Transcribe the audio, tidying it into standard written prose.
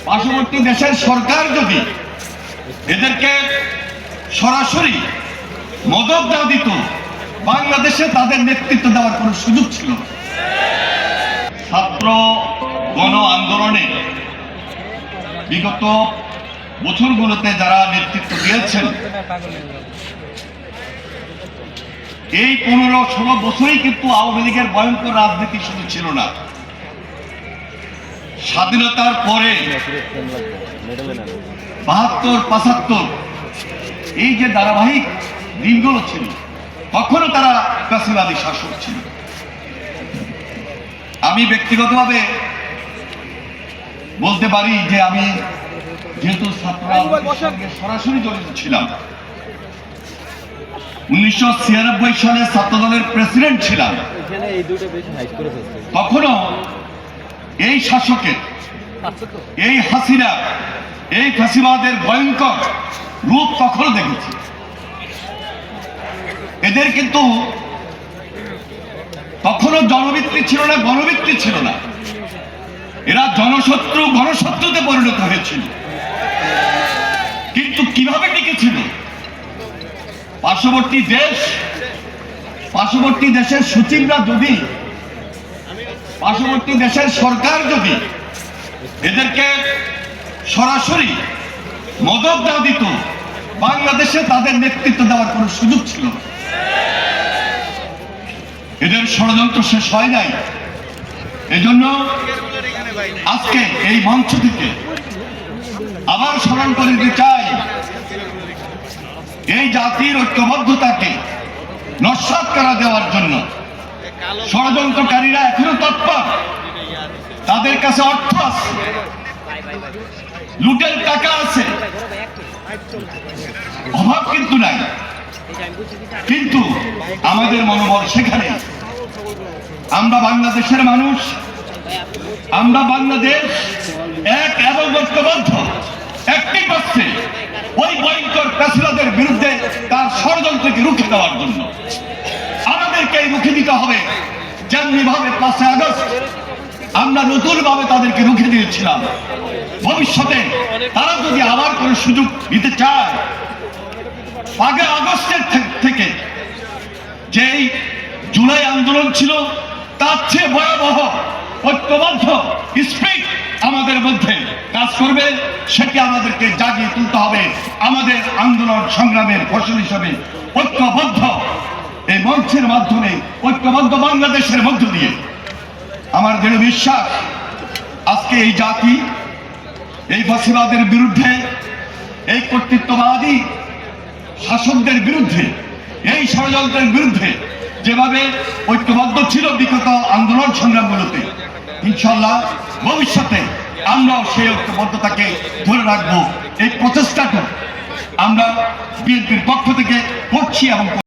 পার্শ্ববর্তী দেশের সরকার যদি এদেরকে সরাসরি মদত না দিত, বাংলাদেশে তাদের নেতৃত্ব দেওয়ার কোনো সুযোগ ছিল না। ছাত্র গণ আন্দোলনে বিগত বছরগুলোতে যারা নেতৃত্ব দিয়েছেন, এই 15-16 বছরই কিন্তু আওয়ামী লীগের ভয়ঙ্কর রাজনীতি শুধু ছিল না, স্বাধীনতার পরে 72-75 এই যে ধারাবাহিক দিনগুলো ছিল, তখনও তারা ফ্যাসিবাদী শাসক ছিল। আমি ব্যক্তিগতভাবে বলতে পারি যে আমি যেহেতু ছাত্র রাজনীতির সঙ্গে সরাসরি জড়িত ছিলাম, 1996 সালে ছাত্রদলের প্রেসিডেন্ট ছিলাম, তখনও এই শাসকের, এই হাসিনা, এই ফ্যাসিবাদের ভয়ঙ্কর রূপ তখনও দেখেছি। এদের কিন্তু তখনও জনমিত্রী ছিল না, গণমিত্রী ছিল না, এরা জনশত্রু গণশত্রুতে পরিণত হয়েছিল। কিন্তু কিভাবে টিকেছিল? পার্শ্ববর্তী দেশের সচিবরা যদি, পার্শ্ববর্তী দেশের সরকার যদি এদেরকে সরাসরি মদত না দিত, বাংলাদেশে তাদের নেতৃত্ব দেওয়ার কোনো সুযোগ ছিল না। এদের ষড়যন্ত্র শেষ হয় নাই। এজন্য আজকে এই মঞ্চ থেকে আবার স্মরণ করে দিতে চাই, এই জাতির ঐক্যবদ্ধতাকে নস্যাৎ করা দেওয়ার জন্য ষড়যন্ত্রকারীরা এখনো তৎপর। তাদের কাছে অর্থ আছে, লুটের টাকা আছে, অভাব কিন্তু নাই। কিন্তু আমাদের মনোবল সেখানে। আমরা বাংলাদেশের মানুষ, আমরা বাংলাদেশ এক এবং ঐক্যবদ্ধ, একটি পক্ষে ওই ভয়ঙ্কর ফ্যাসিবাদের বিরুদ্ধে তার ষড়যন্ত্রকে রুখে দেওয়ার জন্য আমাদেরকে রুখে দিতে হবে। যেমনি ভাবে 5 আগস্ট আমরা নতুন ভাবে তাদেরকে রুখে দিয়েছিলাম, ভবিষ্যতে তারা যদি আবার কোনো সুযোগ দিতে চায়, 5 আগস্টের থেকে যেই জুলাই আন্দোলন ছিল, তার চেয়ে ভয়াবহ ঐক্যবদ্ধ স্পিরিট আমাদের মধ্যে কাজ করবে। সেটি আমাদেরকে জাগিয়ে তুলতে হবে। আমাদের আন্দোলন সংগ্রামের ফসল হিসেবে ঐক্যবদ্ধ এই মঞ্চের মাধ্যমে, ঐক্যবদ্ধ বাংলাদেশের মধ্য দিয়ে আমার দৃঢ় বিশ্বাস, আজকে এই জাতি এই ফ্যাসিবাদের বিরুদ্ধে, এই কর্তৃত্ববাদী শাসকদের বিরুদ্ধে, এই ষড়যন্ত্রের বিরুদ্ধে যেভাবে ঐক্যবদ্ধ ছিল বিগত আন্দোলন সংগ্রামগুলোতে, ইনশাআল্লাহ ভবিষ্যতে আমরাও সেই ঐক্যবদ্ধতাকে ধরে রাখবো। এই প্রচেষ্টাটা আমরা বিএনপির পক্ষ থেকে করছি এবং